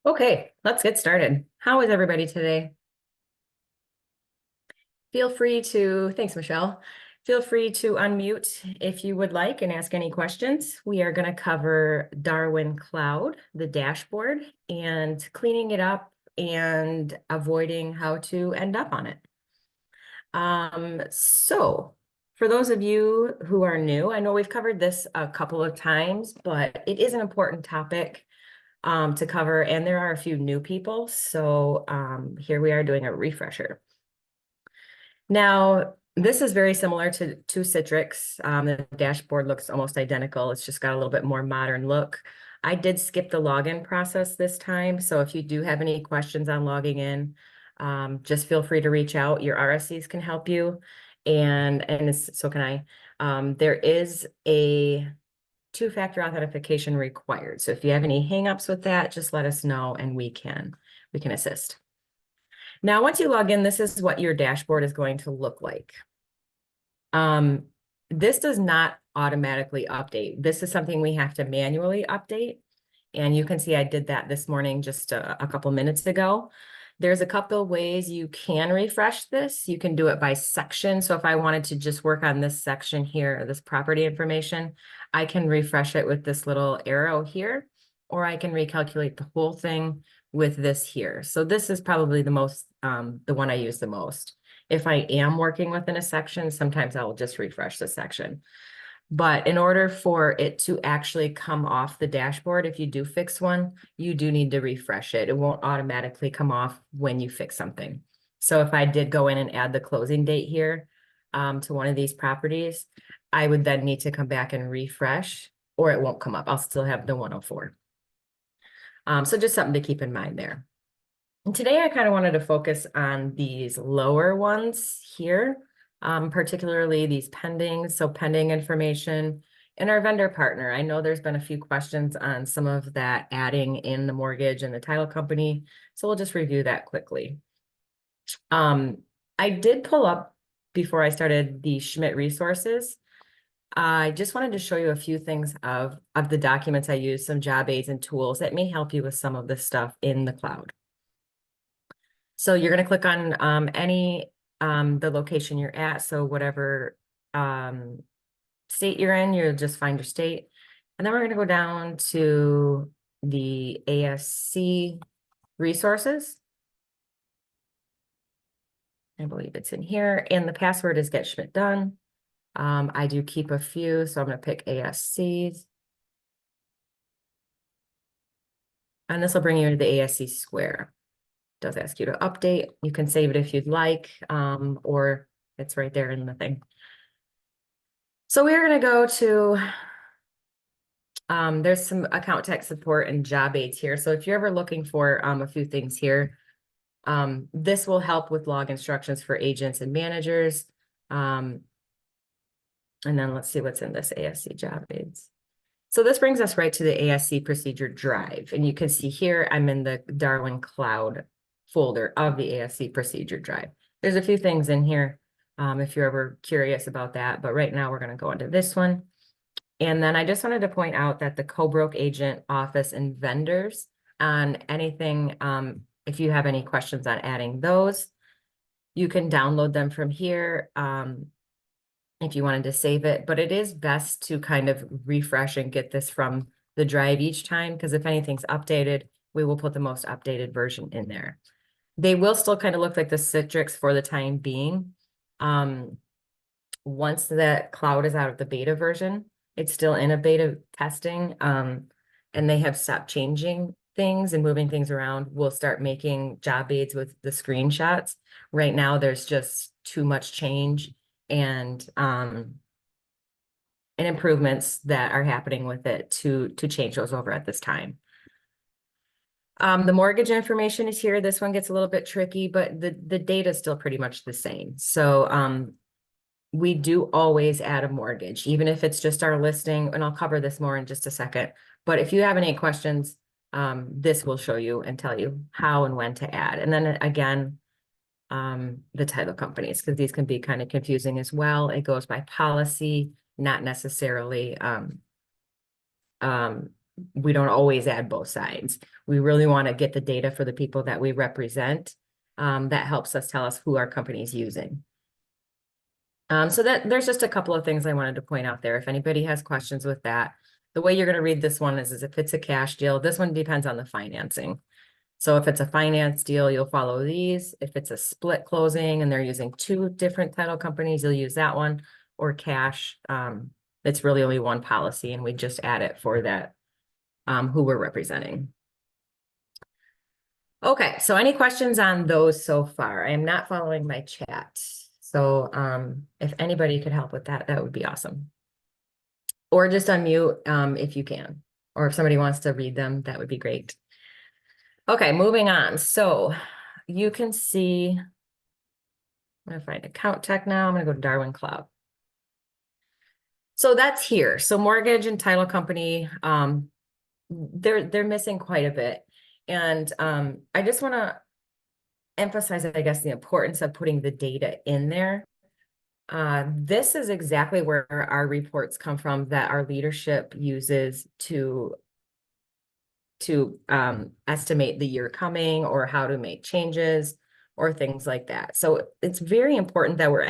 Okay, let's get started. How is everybody today? Thanks, Michelle. Feel free to unmute if you would like and ask any questions. We are going to cover Darwin Cloud, the dashboard, and cleaning it up and avoiding how to end up on it. So for those of you who are new, I know we've covered this a couple of times, but it is an important topic to cover, and there are a few new people. So here we are doing a refresher. Now, this is very similar to Citrix. The dashboard looks almost identical. It's just got a little bit more modern look. I did skip the login process this time. So if you do have any questions on logging in, just feel free to reach out. Your RSCs can help you. So can I. There is a two-factor authentication required. So if you have any hangups with that, just let us know and we can assist. Now, once you log in, this is what your dashboard is going to look like. This does not automatically update. This is something we have to manually update. And you can see I did that this morning just a couple minutes ago. There's a couple of ways you can refresh this. You can do it by section. So if I wanted to just work on this section here, this property information, I can refresh it with this little arrow here, or I can recalculate the whole thing with this here. So this is probably the one I use the most. If I am working within a section, sometimes I will just refresh the section. But in order for it to actually come off the dashboard, if you do fix one, you do need to refresh it. It won't automatically come off when you fix something. So if I did go in and add the closing date here to one of these properties, I would then need to come back and refresh, or it won't come up. I'll still have the 104. So just something to keep in mind there. And today I kind of wanted to focus on these lower ones here, particularly these pendings, so pending information, and our vendor partner. I know there's been a few questions on some of that adding in the mortgage and the title company, so we'll just review that quickly. I did pull up, before I started, the Schmidt resources. I just wanted to show you a few things of the documents I use, some job aids and tools that may help you with some of this stuff in the cloud. So you're going to click on the location you're at. So whatever state you're in, you'll just find your state. And then we're going to go down to the ASC resources. I believe it's in here. And the password is Get Schmidt Done. I do keep a few, so I'm going to pick ASCs. And this will bring you to the ASC square. It does ask you to update. You can save it if you'd like, or it's right there in the thing. So we're going to go to, there's some AccountTech support and job aids here. So if you're ever looking for a few things here, this will help with log instructions for agents and managers. And then let's see what's in this ASC job aids. So this brings us right to the ASC procedure drive. And you can see here, I'm in the Darwin Cloud folder of the ASC procedure drive. There's a few things in here if you're ever curious about that. But right now we're going to go into this one. And then I just wanted to point out that the co-broke agent office and vendors on anything, if you have any questions on adding those, you can download them from here if you wanted to save it. But it is best to kind of refresh and get this from the drive each time, because if anything's updated, we will put the most updated version in there. They will still kind of look like the Citrix for the time being. Once that cloud is out of the beta version, it's still in a beta testing, and they have stopped changing things and moving things around. We'll start making job aids with the screenshots. Right now, there's just too much change and improvements that are happening with it to change those over at this time. The mortgage information is here. This one gets a little bit tricky, but the data is still pretty much the same. So we do always add a mortgage, even if it's just our listing, and I'll cover this more in just a second. But if you have any questions, this will show you and tell you how and when to add. And then again, the title companies, because these can be kind of confusing as well. It goes by policy, not necessarily we don't always add both sides. We really want to get the data for the people that we represent. That helps us tell us who our company is using. So there's just a couple of things I wanted to point out there. If anybody has questions with that, the way you're going to read this one is if it's a cash deal, this one depends on the financing. So if it's a finance deal, you'll follow these. If it's a split closing and they're using two different title companies, you'll use that one. Or cash, it's really only one policy, and we just add it for that, who we're representing. Okay, so any questions on those so far? I am not following my chat. So if anybody could help with that, that would be awesome. Or just unmute if you can. Or if somebody wants to read them, that would be great. Okay, moving on. So you can see, I'm going to find AccountTech now. I'm going to go to Darwin Cloud. So that's here. So mortgage and title company, they're missing quite a bit. And I just want to emphasize, I guess, the importance of putting the data in there. This is exactly where our reports come from that our leadership uses to estimate the year coming or how to make changes or things like that. So it's very important that we're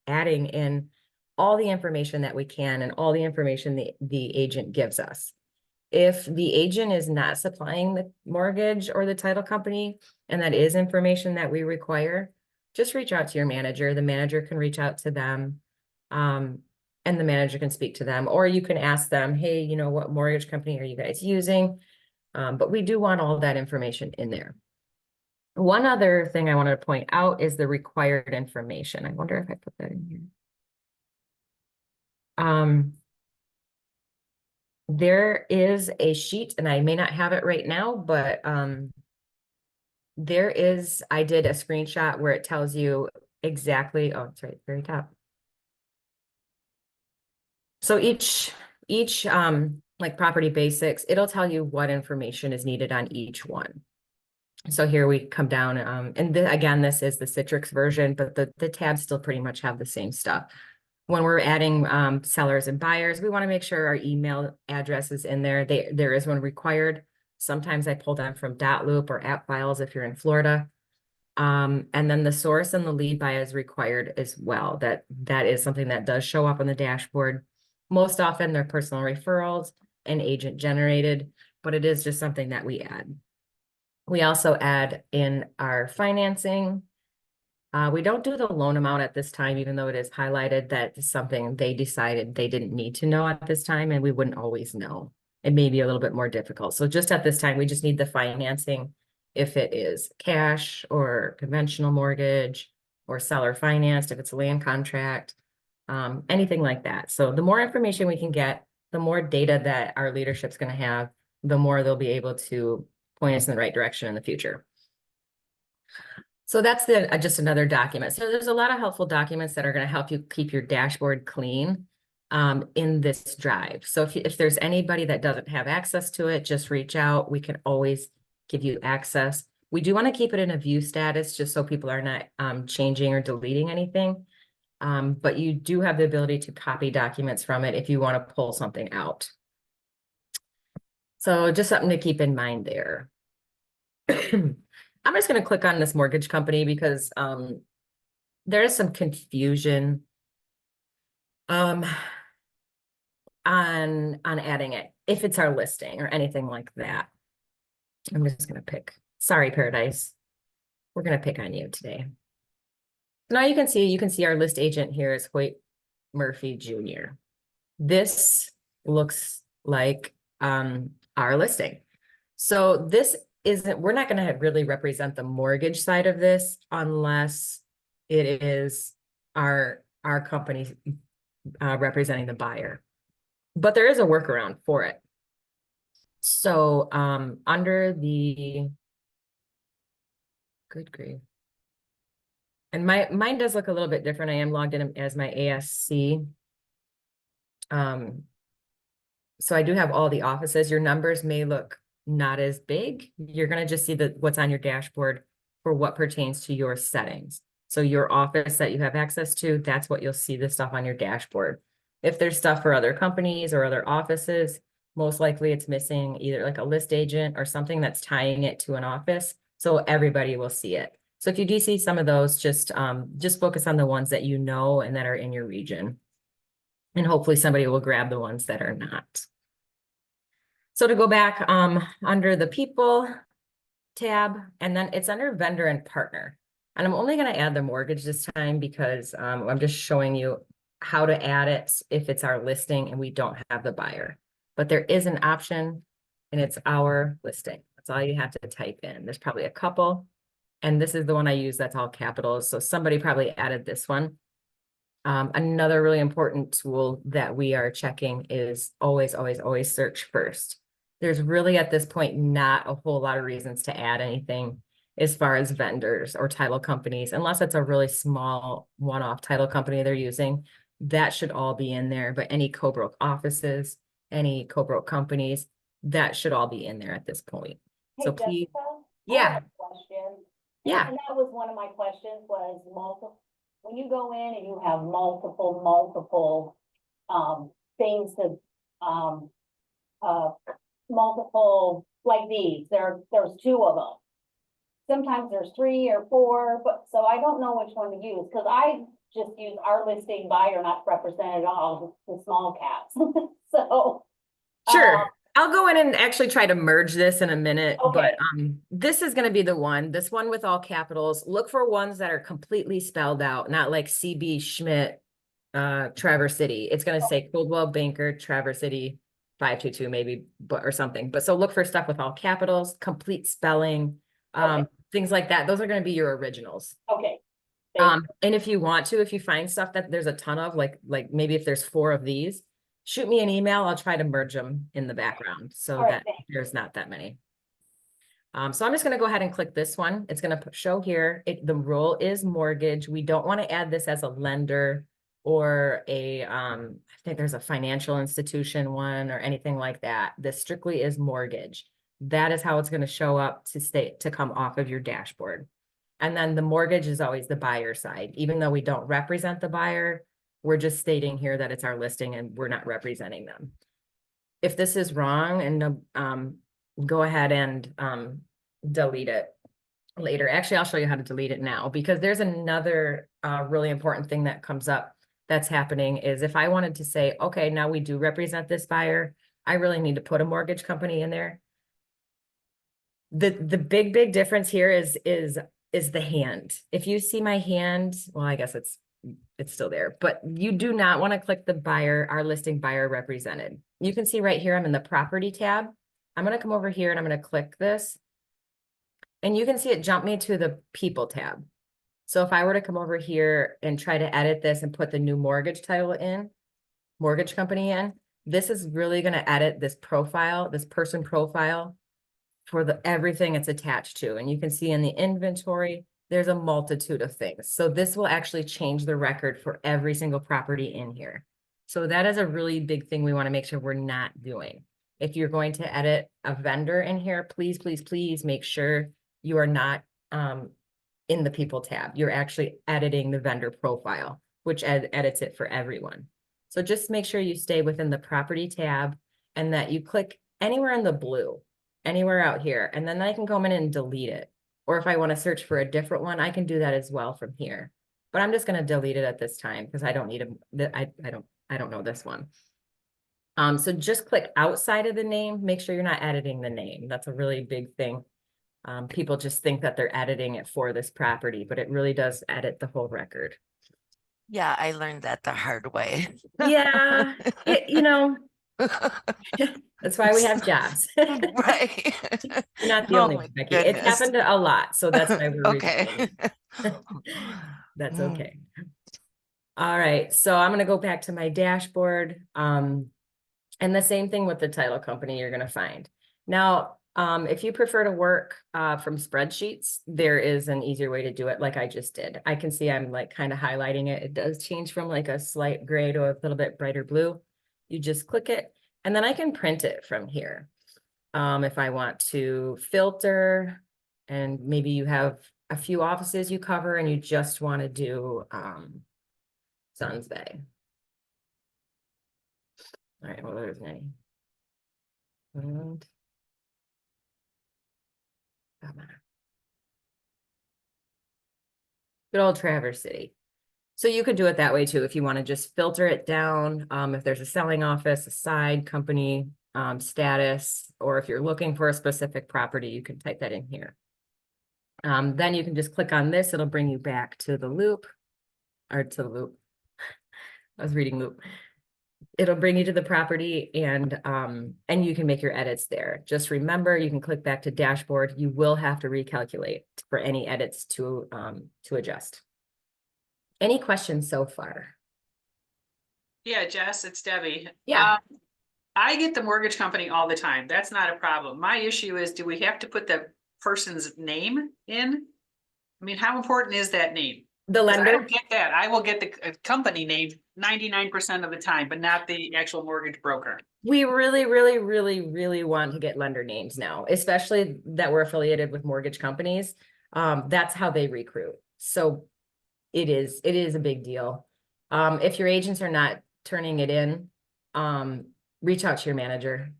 adding in all the information that we can and all the information the agent gives us. If the agent is not supplying the mortgage or the title company, and that is information that we require, just reach out to your manager. The manager can reach out to them, and the manager can speak to them, or you can ask them, hey, you know, what mortgage company are you guys using? But we do want all that information in there. One other thing I wanted to point out is the required information. I wonder if I put that in here. There is a sheet, and I may not have it right now, but there is, I did a screenshot where it tells you exactly, oh, it's right at the very top. So each like property basics, it'll tell you what information is needed on each one. So here we come down, and again, this is the Citrix version, but the tabs still pretty much have the same stuff. When we're adding sellers and buyers, we want to make sure our email address is in there. There is one required. Sometimes I pull them from .loop or app files if you're in Florida. And then the source and the lead by is required as well. That is something that does show up on the dashboard. Most often they're personal referrals and agent generated, but it is just something that we add. We also add in our financing. We don't do the loan amount at this time, even though it is highlighted. That is something they decided they didn't need to know at this time, and we wouldn't always know. It may be a little bit more difficult. So just at this time, we just need the financing. If it is cash or conventional mortgage or seller financed, if it's a land contract, anything like that. So the more information we can get, the more data that our leadership's going to have, the more they'll be able to point us in the right direction in the future. So that's just another document. So there's a lot of helpful documents that are going to help you keep your dashboard clean in this drive. So if there's anybody that doesn't have access to it, just reach out. We can always give you access. We do want to keep it in a view status just so people are not changing or deleting anything. But you do have the ability to copy documents from it if you want to pull something out. So just something to keep in mind there. I'm just going to click on this mortgage company because there is some confusion on adding it if it's our listing or anything like that. I'm just going to pick. Sorry, Paradise. We're going to pick on you today. Now you can see our list agent here is Hoyt Murphy Jr. This looks like our listing. So this we're not going to really represent the mortgage side of this unless it is our company representing the buyer. But there is a workaround for it. So under the, good grief. And mine does look a little bit different. I am logged in as my ASC. So I do have all the offices. Your numbers may look not as big. You're going to just see what's on your dashboard for what pertains to your settings. So your office that you have access to, that's what you'll see the stuff on your dashboard. If there's stuff for other companies or other offices, Most likely it's missing either like a list agent or something that's tying it to an office. So everybody will see it. So if you do see some of those, just focus on the ones that you know and that are in your region. And hopefully somebody will grab the ones that are not. So to go back under the people tab, and then it's under vendor and partner. And I'm only going to add the mortgage this time because I'm just showing you how to add it if it's our listing and we don't have the buyer. But there is an option and it's our listing. That's all you have to type in. There's probably a couple. And this is the one I use. That's all capitals. So somebody probably added this one. Another really important tool that we are checking is always, always, always search first. There's really at this point not a whole lot of reasons to add anything as far as vendors or title companies, unless it's a really small one-off title company they're using. That should all be in there, but any co-broke offices, any co-broke companies, that should all be in there at this point. Hey, So please, Jessica, I yeah, have a question. yeah, And that was one of my questions was multiple, when you go in and you have multiple, things to, multiple, like these, there's two of them. Sometimes there's 3 or 4, but so I don't know which one to use, because I just use our listing buyer not represented all the small caps. So. sure. I'll go in and actually try to merge this in a minute, Okay. but this is going to be the one, this one with all capitals. Look for ones that are completely spelled out, not like CB Schmidt, Traverse City. It's going to say Coldwell Banker, Traverse City, 522 maybe, but or something. But so look for stuff with all capitals, complete spelling, Okay. things like that. Those are going to be your originals. Okay. And if you want to, if you find stuff that there's a ton of, like maybe if there's 4 of these, shoot me an email. I'll try to merge them in the background so that there's not that many. So I'm just going to go ahead and click this one. It's going to show here. The role is mortgage. We don't want to add this as a lender or I think there's a financial institution one or anything like that. This strictly is mortgage. That is how it's going to show up to come off of your dashboard. And then the mortgage is always the buyer side. Even though we don't represent the buyer, we're just stating here that it's our listing and we're not representing them. If this is wrong, and go ahead and delete it later. Actually, I'll show you how to delete it now, because there's another really important thing that comes up that's happening is if I wanted to say, okay, now we do represent this buyer, I really need to put a mortgage company in there. The big difference here is the hand. If you see my hand, well, I guess it's still there, but you do not want to click the buyer, our listing buyer represented. You can see right here, I'm in the property tab. I'm going to come over here and I'm going to click this. And you can see it jump me to the people tab. So if I were to come over here and try to edit this and put the new mortgage title in, mortgage company in, this is really going to edit this profile, this person profile for everything it's attached to. And you can see in the inventory, there's a multitude of things. So this will actually change the record for every single property in here. So that is a really big thing we want to make sure we're not doing. If you're going to edit a vendor in here, please, please, please make sure you are not in the people tab. You're actually editing the vendor profile, which edits it for everyone. So just make sure you stay within the property tab and that you click anywhere in the blue, anywhere out here, and then I can go in and delete it. Or if I want to search for a different one, I can do that as well from here. But I'm just going to delete it at this time because I don't need I don't know this one. So just click outside of the name. Make sure you're not editing the name. That's a really big thing. People just think that they're editing it for this property, but it really does edit the whole record. Yeah, I learned that the hard way. Yeah, that's why we have jobs. Right. You're not the Oh only my one, Becky. It's goodness. happened a lot, so that's why we're Okay. That's okay. All right, so I'm gonna go back to my dashboard. And the same thing with the title company you're gonna find. Now, if you prefer to work from spreadsheets, there is an easier way to do it like I just did. I can see I'm like kind of highlighting it. It does change from like a slight gray to a little bit brighter blue. You just click it and then I can print it from here. If I want to filter and maybe you have a few offices you cover and you just want to do Suns Bay. All right, well, there's many. And come on. Good old Traverse City. So you could do it that way too, if you want to just filter it down. If there's a selling office, a side company, status, or if you're looking for a specific property, you can type that in here. Then you can just click on this. It'll bring you back to the loop or to the loop. I was reading loop. It'll bring you to the property and you can make your edits there. Just remember, you can click back to dashboard. You will have to recalculate for any edits to adjust. Any questions so far? Yeah, Jess, it's Debbie. Yeah. I get the mortgage company all the time. That's not a problem. My issue is, do we have to put the person's name in? I mean, how important is that name? The 'Cause I lender, don't get that. I will get the company name 99% of the time, but not the actual mortgage broker. we really want to get lender names now, especially that we're affiliated with mortgage companies. That's how they recruit. So it is a big deal. If your agents are not turning it in, reach out to your manager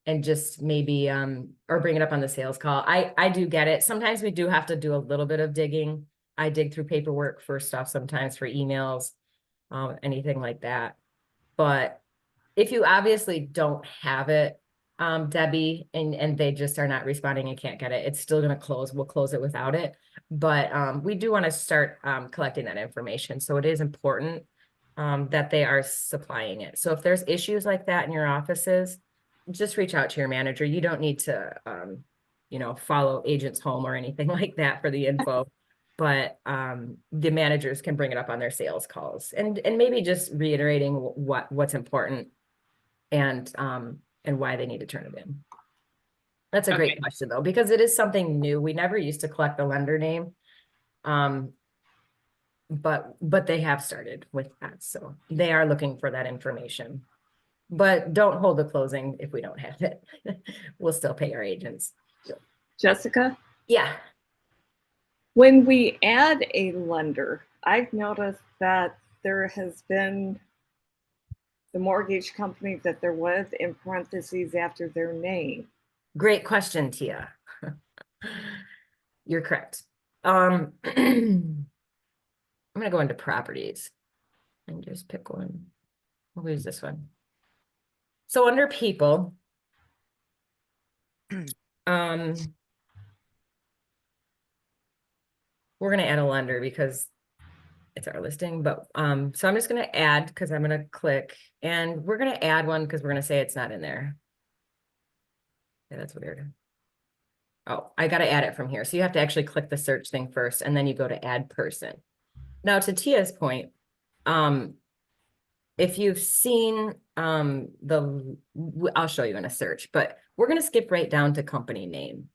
and just maybe, or bring it up on the sales call. I do get it. Sometimes we do have to do a little bit of digging. I dig through paperwork for stuff sometimes for emails, anything like that. But if you obviously don't have it, Debbie, and they just are not responding and can't get it, it's still gonna close. We'll close it without it. But we do want to start collecting that information. So it is important that they are supplying it. So if there's issues like that in your offices, just reach out to your manager. You don't need to follow agents home or anything like that for the info. But the managers can bring it up on their sales calls and maybe just reiterating what's important and why they need to turn it in. That's a great Okay. question though, because it is something new. We never used to collect the lender name. But they have started with that. So they are looking for that information. But don't hold the closing if we don't have it. We'll still pay our agents. Jessica, Yeah. when we add a lender, I've noticed that there has been the mortgage company that they're with in parentheses after their name. Great question, Tia. You're correct. I'm gonna go into properties and just pick one. We'll use this one. So under people, we're gonna add a lender because it's our listing, but so I'm just gonna add because I'm gonna click and we're gonna add one because we're gonna say it's not in there. Yeah, that's weird. Oh, I gotta add it from here. So you have to actually click the search thing first and then you go to add person. Now to Tia's point, if you've seen I'll show you in a search, but we're gonna skip right down to company name.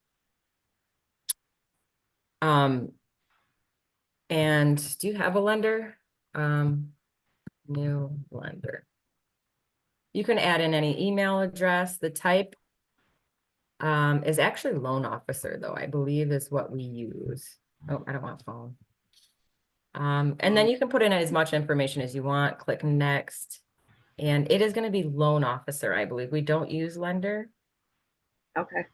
And do you have a lender? New lender. You can add in any email address. The type is actually loan officer though, I believe is what we use. Oh, I don't want phone. And then you can put in as much information as you want, click next. And it is going to be loan officer, I believe. We don't use lender. Okay.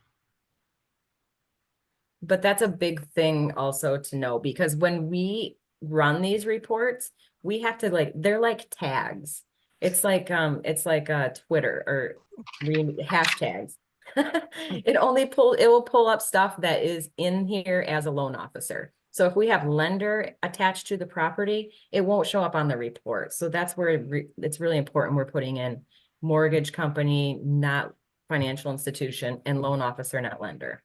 But that's a big thing also to know because when we run these reports, we have to they're like tags. It's like Twitter or hashtags. It will pull up stuff that is in here as a loan officer. So if we have lender attached to the property, it won't show up on the report. So that's where it's really important. We're putting in mortgage company, not financial institution, and loan officer, not lender.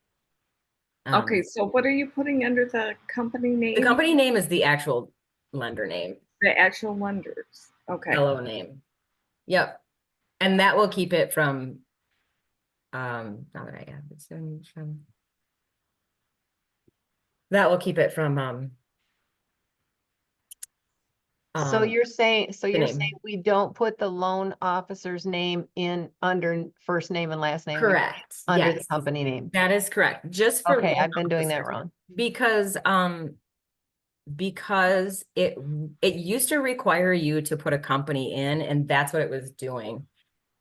Okay, so what are you putting under the company name? The company name is the actual lender name. The actual lenders. Okay. LO name. Yep. And that will keep it from now that I have this from that will keep it from So you're saying, name. we don't put the loan officer's name in under first name and last name? we put it Correct. Under the Yes. company name. That is correct. Just for Okay, loan I've been doing that officers. wrong. Because it used to require you to put a company in, and that's what it was doing.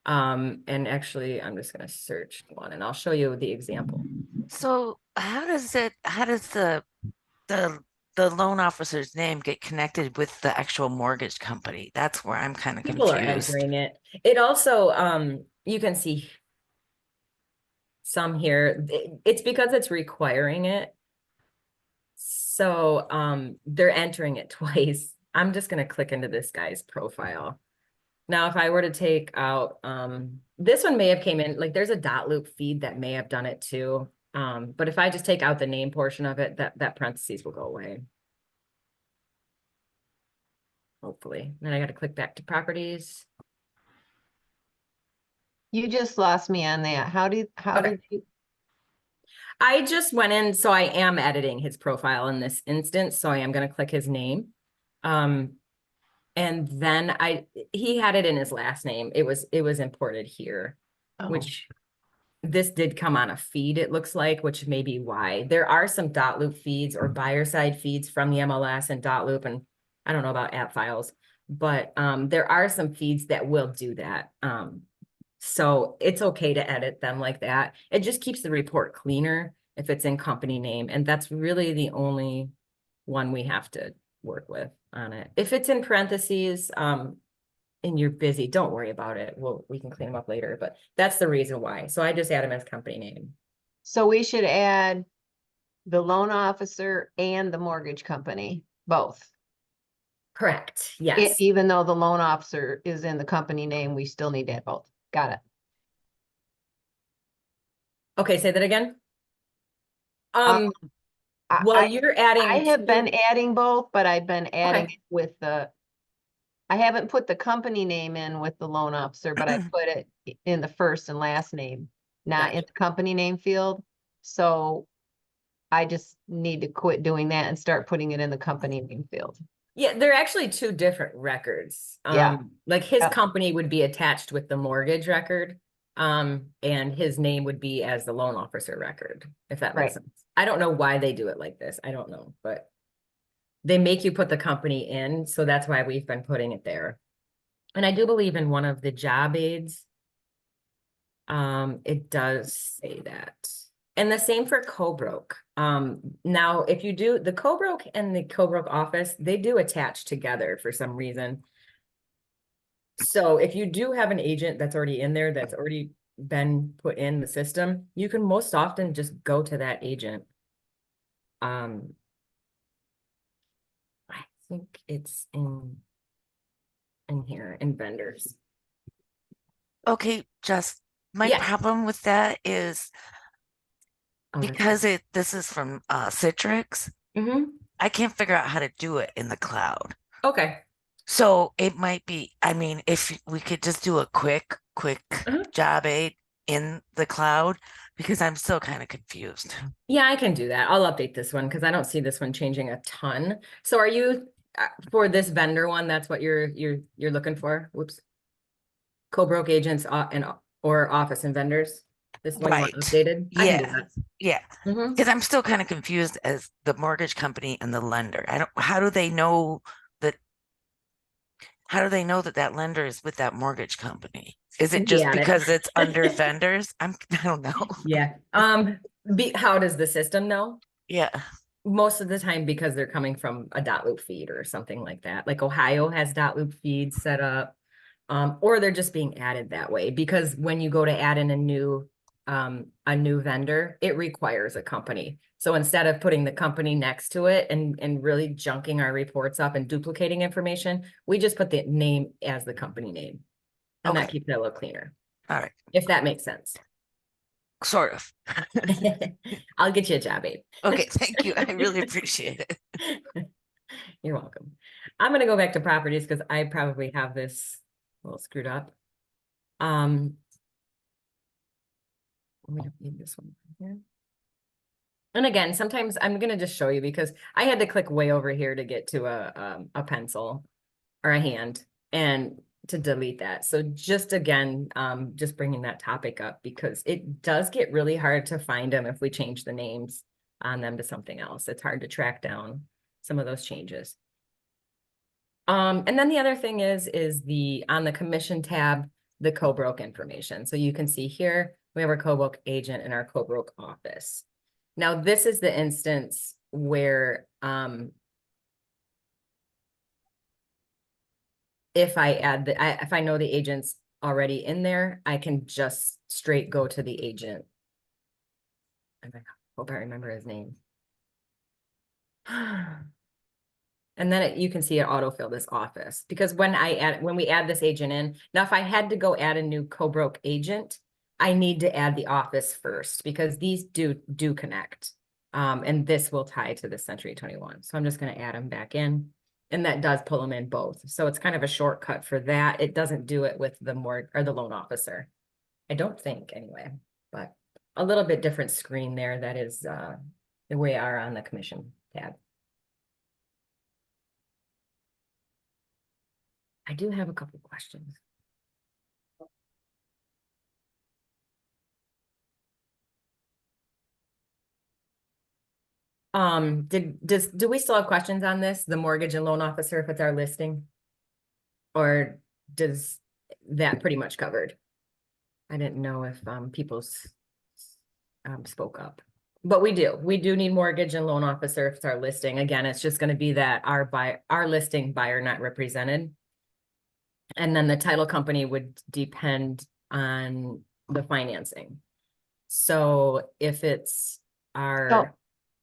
And actually, I'm just gonna search one and I'll show you the example. So how does the the loan officer's name get connected with the actual mortgage company? That's where I'm kind of People are confused. entering it. It also, you can see some here. It's because it's requiring it. So, they're entering it twice. I'm just gonna click into this guy's profile. Now, if I were to take out, this one may have came in, like there's a dot loop feed that may have done it too. But if I just take out the name portion of it, that parentheses will go away. Hopefully. Then I got to click back to properties. You just lost me on that. How Okay. did you? I just went in, so I am editing his profile in this instance. So I am going to click his name. And then he had it in his last name. It was imported here, Oh. which this did come on a feed, it looks like, which may be why. There are some dot loop feeds or buyer side feeds from the MLS and dot loop, and I don't know about app files, but there are some feeds that will do that. So it's okay to edit them like that. It just keeps the report cleaner if it's in company name, and that's really the only one we have to work with on it. If it's in parentheses, and you're busy, don't worry about it. We can clean them up later, but that's the reason why. So I just add them as company name. So we should add the loan officer and the mortgage company, both. Correct. Yes. Even though the loan officer is in the company name, we still need to add both. Got it. Okay, say that again. I- Well, I- you're adding. I have been adding both, but I've been adding Okay. it with I haven't put the company name in with the loan officer, but I put it in the first and last name, not in Gotcha. the company name field. So I just need to quit doing that and start putting it in the company name field. Yeah, they're actually two different records. Yeah. Like his Yeah. company would be attached with the mortgage record. And his name would be as the loan officer record, if that makes Right. sense. I don't know why they do it like this. I don't know, but they make you put the company in, so that's why we've been putting it there. And I do believe in one of the job aids, it does say that. And the same for co-broke. Now, if you do the co-broke and the co-broke office, they do attach together for some reason. So if you do have an agent that's already in there, that's already been put in the system, you can most often just go to that agent. I think it's in here in vendors. Okay, just my Yes. problem with that is Oh, that's because good. this is from Citrix, Mhm. I can't figure out how to do it in the cloud. Okay. So it might be, I mean, if we could just do a quick Uh-huh. job aid in the cloud, because I'm still kind of confused. Yeah, I can do that. I'll update this one because I don't see this one changing a ton. So are you for this vendor one? That's what you're looking for? Whoops. Co-broke agents or office and vendors. This one you want Right. updated? I can do Yeah. that. Yeah. Mhm. Because I'm still kind of confused as the mortgage company and the lender. How do they know that? How do they know that that lender is with that mortgage company? Is it just Yeah, because it's under vendors? I don't know. Yeah. How does the system know? Yeah. Most of the time because they're coming from a dot loop feed or something like that. Like Ohio has dot loop feeds set up. Or they're just being added that way because when you go to add in a new vendor, it requires a company. So instead of putting the company next to it and really junking our reports up and duplicating information, we just put the name as the company name. And that Okay. keeps it a little cleaner, All right. if that makes sense. Sort of. I'll get you a job aid. Okay. Thank you. I really appreciate it. You're welcome. I'm gonna go back to properties because I probably have this a little screwed up. We don't need this one here. And again, sometimes I'm gonna just show you because I had to click way over here to get to a pencil or a hand and to delete that. So just again, just bringing that topic up because it does get really hard to find them if we change the names on them to something else. It's hard to track down some of those changes. And then the other thing is on the commission tab, the co-broke information. So you can see here, we have our co-broke agent and our co-broke office. Now, this is the instance where, if I add if I know the agent's already in there, I can just straight go to the agent. I hope I remember his name. And then you can see it autofill this office, because when we add this agent in, now if I had to go add a new co-broke agent, I need to add the office first, because these do connect. And this will tie to the Century 21. So I'm just going to add them back in, and that does pull them in both. So it's kind of a shortcut for that. It doesn't do it with the the loan officer. I don't think anyway, but a little bit different screen there. That is the way we are on the commission tab. I do have a couple questions. Do we still have questions on this, the mortgage and loan officer, if it's our listing? Or does that pretty much covered? I didn't know if people spoke up, but we do need mortgage and loan officer if it's our listing. Again, it's just going to be that our listing buyer not represented. And then the title company would depend on the financing. So if it's our,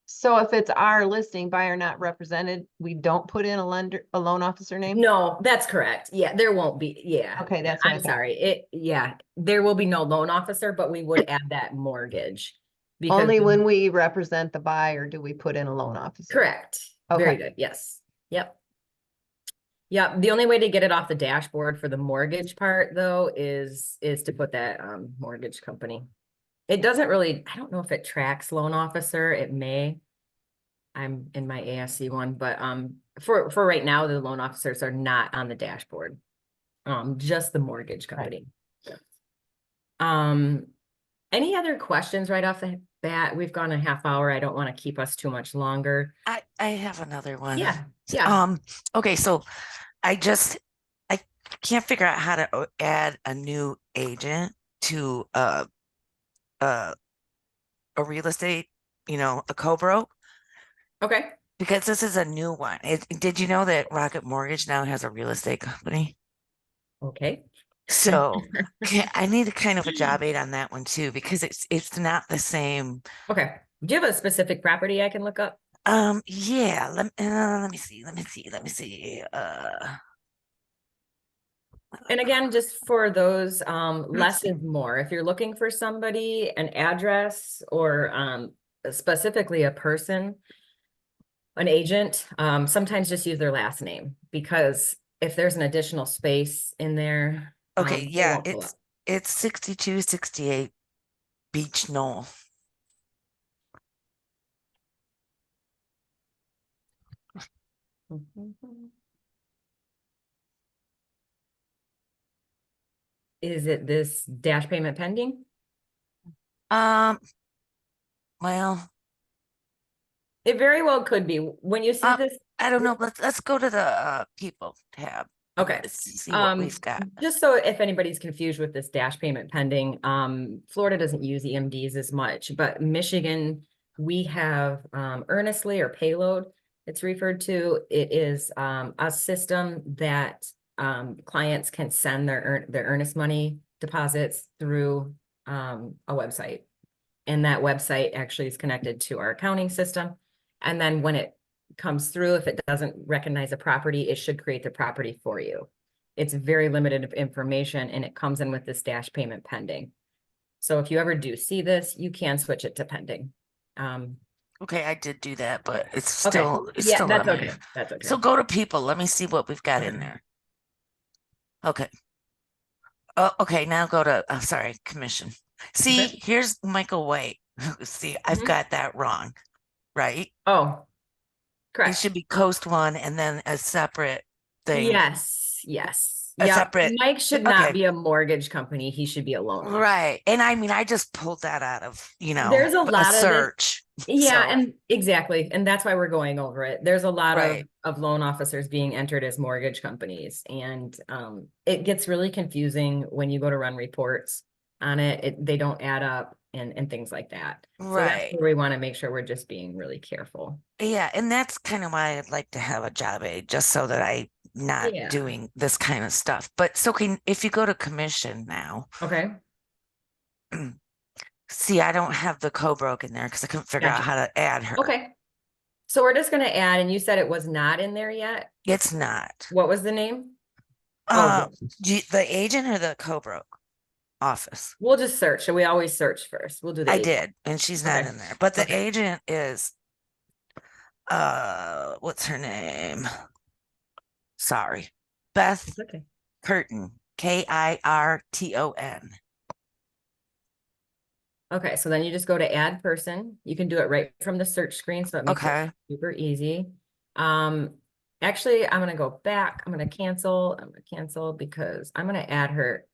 So if it's our listing buyer not represented, we don't put in a loan officer name? no, that's correct. Yeah, there won't be. Yeah. Okay, that's what I I'm thought. sorry. There will be no loan officer, but we would add that mortgage. Because Only when we represent the buyer do we put in a loan officer. correct. Very Okay. good. Yes. Yep. Yeah. The only way to get it off the dashboard for the mortgage part, though, is to put that mortgage company. It doesn't really, I don't know if it tracks loan officer. It may. I'm in my ASC one, but for right now, the loan officers are not on the dashboard. Just the mortgage company. Any other questions right off the bat? We've gone a half hour. I don't want to keep us too much longer. I have another one. Yeah. Yeah. Okay, so I can't figure out how to add a new agent to a real estate, a co-broke, Okay. because this is a new one. Did you know that Rocket Mortgage now has a real estate company? Okay. So I need a kind of a job aid on that one too, because it's not the same. Okay. Do you have a specific property I can look up? Yeah, let me see. And again, just for those, less is more. If you're looking for somebody, an address, or specifically a person, an agent, sometimes just use their last name, because if there's an additional space in there. Okay, it yeah, won't pull up. it's 6268 Beach Knoll. Is it this dash payment pending? Well, It very well could be. When you see this, I don't know. Let's go to the people tab. okay. Let's see what we've got. Just so if anybody's confused with this dash payment pending, Florida doesn't use EMDs as much, but Michigan, we have earnestly, or payload, it's referred to. It is a system that clients can send their earnest money deposits through a website. And that website actually is connected to our accounting system. And then when it comes through, if it doesn't recognize a property, it should create the property for you. It's very limited of information, and it comes in with this dash payment pending. So if you ever do see this, you can switch it to pending. Okay, I did do that, but it's Okay. still Yeah, still that's not me. okay. That's okay. So go to people. Let me see what we've got in there. Okay. Oh, okay. Now go to sorry, commission. See, Okay. here's Michael White. See, I've Mhm. got that wrong, right? Oh, It correct. should be Coast One and then a separate thing. Yes, yes. A Yeah, separate. Mike should not Okay. be a mortgage company. He should be a loan officer. Right. And I mean, I just pulled that out of, There's a lot of this. search. Yeah, So, and exactly, and that's why we're going over it. There's a lot Right. of loan officers being entered as mortgage companies, and it gets really confusing when you go to run reports on it. They don't add up and things like that. So that's right. where we want to make sure we're just being really careful. Yeah, and that's kind of why I'd like to have a job aid, just so that I'm not Yeah. doing this kind of stuff. But so if you go to commission now, Okay, see, I don't have the co-broke in there because I couldn't figure out gotcha. how to add her. Okay. So we're just gonna add, and you said it was not in there yet. It's not. What was the name? Uh, Oh, the agent or the co-broke office? we'll just search. So we always search first. We'll do the I agent. did, and she's not Okay. in there. But the Okay. agent is what's her name? Sorry. Beth It's okay. Curtin. Kirton. Okay, so then you just go to add person. You can do it right from the search screen, so it makes it Okay. super easy. Actually, I'm gonna go back. I'm gonna cancel because I'm gonna add her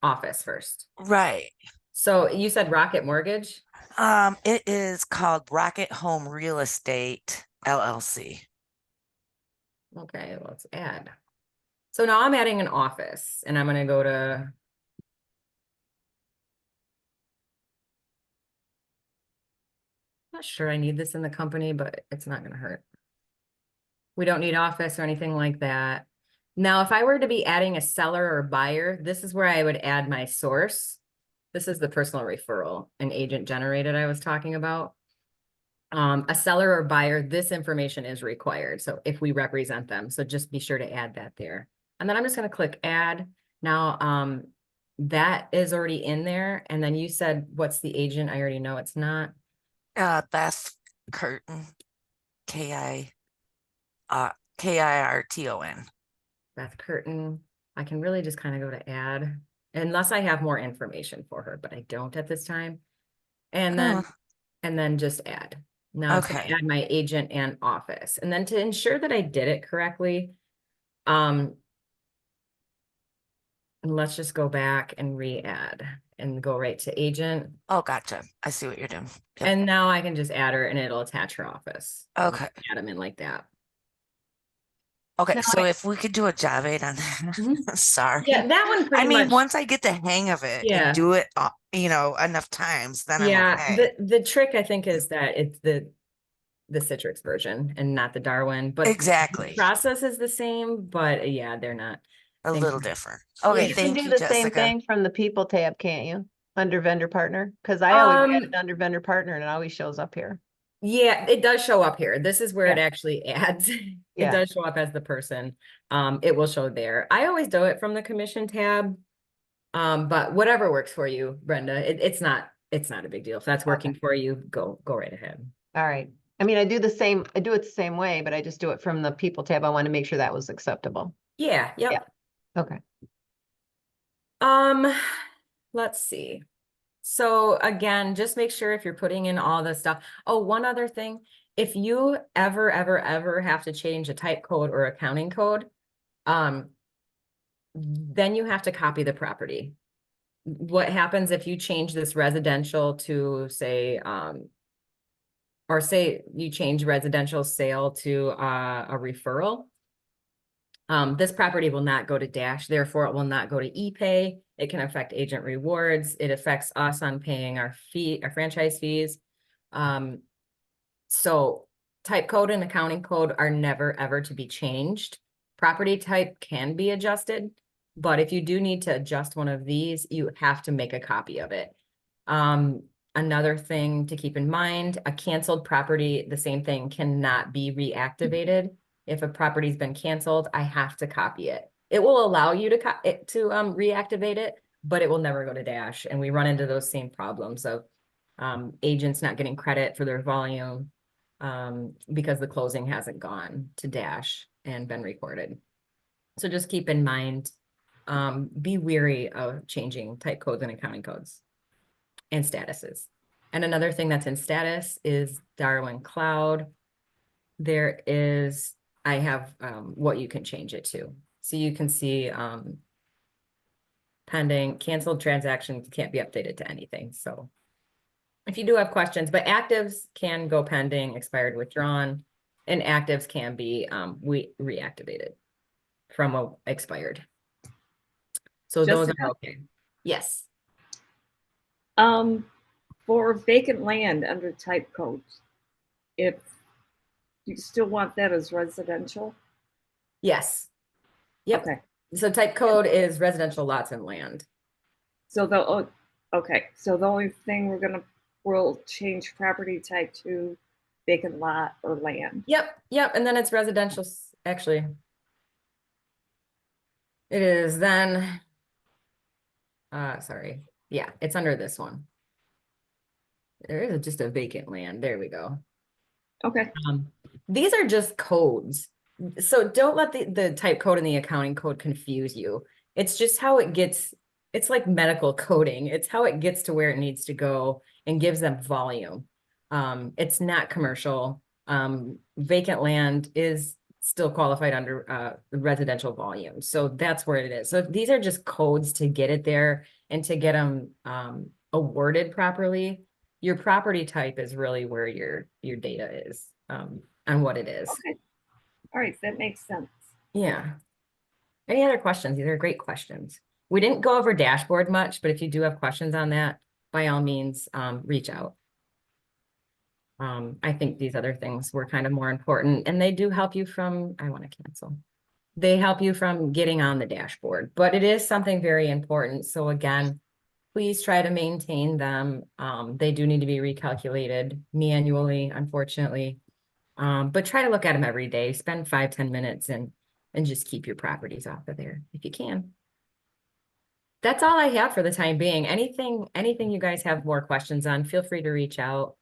office first. Right. So you said Rocket Mortgage? It is called Rocket Home Real Estate LLC. Okay, let's add. So now I'm adding an office and I'm gonna go to. Not sure I need this in the company, but it's not gonna hurt. We don't need office or anything like that. Now, if I were to be adding a seller or buyer, this is where I would add my source. This is the personal referral and agent generated I was talking about. A seller or buyer, this information is required. So if we represent them, so just be sure to add that there. And then I'm just going to click add. Now, that is already in there. And then you said, what's the agent? I already know it's not. Beth Curtin. Kirton. Beth Curtin. I can really just kind of go to add unless I have more information for her, but I don't at this time. And then just add. Now it's Okay. gonna add my agent and office. And then to ensure that I did it correctly, and let's just go back and re-add and go right to agent. Oh, gotcha. I see what you're doing. Yep. And now I can just add her and it'll attach her office. Okay. Add them in like that. Okay, Now so if we could do a job aid on that, Mhm. sorry. Yeah, that one I pretty mean, much. once I get the hang of it Yeah. and do it, enough times, then I'm Yeah, okay. the trick I think is that it's the Citrix version and not the Darwin, but the Exactly. process is the same, but yeah, they're not. A they- little different. Okay, Yeah. You can thank do you, the same Jessica. thing from the people tab, can't you? Under vendor partner, because I always add Um, it under vendor partner and it always shows up here. Yeah, it does show up here. This is where it Yeah. actually adds. It Yeah. does show up as the person. It will show there. I always do it from the commission tab. But whatever works for you, Brenda, it's not a big deal. If that's working for you, go right ahead. All right. I mean, I do it the same way, but I just do it from the people tab. I want to make sure that was acceptable. Yeah, yep. Yeah. Okay. Let's see. So again, just make sure if you're putting in all this stuff. Oh, one other thing, if you ever have to change a type code or accounting code, then you have to copy the property. What happens if you change this residential to say, or say you change residential sale to a referral? This property will not go to Dash, therefore it will not go to ePay. It can affect agent rewards. It affects us on paying our franchise fees. So type code and accounting code are never ever to be changed. Property type can be adjusted, but if you do need to adjust one of these, you have to make a copy of it. Another thing to keep in mind, a canceled property, the same thing, cannot be reactivated. If a property's been canceled, I have to copy it. It will allow you to reactivate it, but it will never go to Dash. And we run into those same problems of agents not getting credit for their volume because the closing hasn't gone to Dash and been recorded. So just keep in mind, be wary of changing type codes and accounting codes and statuses. And another thing that's in status is Darwin Cloud. There is, I have what you can change it to. So you can see pending canceled transactions can't be updated to anything. So if you do have questions, but actives can go pending, expired, withdrawn, and actives can be reactivated from a expired. So those Jessica? are okay. Yes. For vacant land under type codes, if you still want that as residential, Yes. Yep. okay. So type code is residential lots and land. So okay, so the only thing we'll change property type to vacant lot or land. Yep. Yep. And then it's residential. Actually, it is then. Sorry. Yeah, it's under this one. There is just a vacant land. There we go. Okay, These are just codes. So don't let the type code and the accounting code confuse you. It's just how it gets, it's like medical coding. It's how it gets to where it needs to go and gives them volume. It's not commercial. Vacant land is still qualified under residential volume. So that's where it is. So these are just codes to get it there and to get them awarded properly. Your property type is really where your data is on what it is. okay. All right, that makes sense. Yeah. Any other questions? These are great questions. We didn't go over dashboard much, but if you do have questions on that, by all means, reach out. I think these other things were kind of more important, and they do help you from, I want to cancel. They help you from getting on the dashboard, but it is something very important. So again, please try to maintain them. They do need to be recalculated manually, unfortunately. But try to look at them every day. Spend 5-10 minutes and just keep your properties off of there if you can. That's all I have for the time being. Anything you guys have more questions on, feel free to reach out.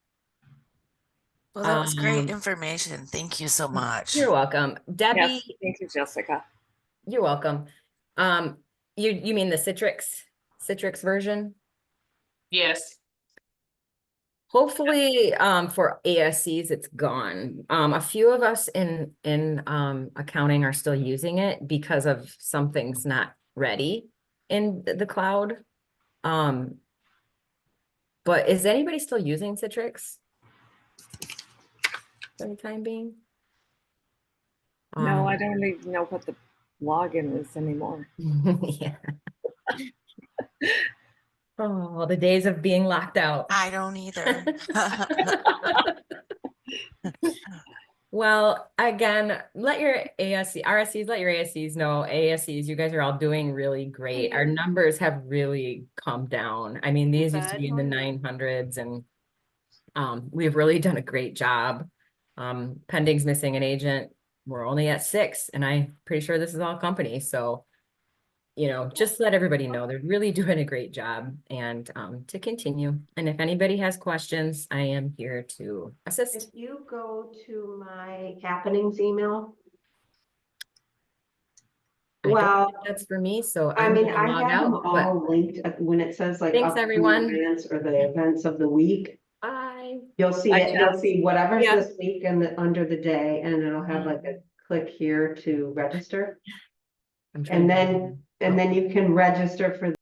Well, that was great Um, information. Thank you so much. You're welcome. Debbie, Yes, thank you, Jessica. you're welcome. You mean the Citrix version? Yes. Hopefully, for ASCs, it's gone. A few of us in accounting are still using it because of some things not ready in the cloud. But is anybody still using Citrix for the time being? No, I don't even know what the login is anymore. Yeah. Oh, the days of being locked out. I don't either. Well, again, let your RSCs, let your ASCs know, ASCs, you guys are all doing really great. Our numbers have really come down. I mean, these used to be in the 900s and we've really done a great job. Pending's missing an agent. We're only at 6 and I'm pretty sure this is all company. So, just let everybody know they're really doing a great job and to continue. And if anybody has questions, I am here to assist. If you go to my happenings email, I don't well, think that's for me, so I I'm mean, gonna I log have them out, but all linked when it says like thanks, upcoming everyone. events or the events of the week. bye. You'll see Bye, it, you'll Jess. see whatever's Yeah. this week and under the day, and it'll have like a click here to register. I'm trying And to- then you can register for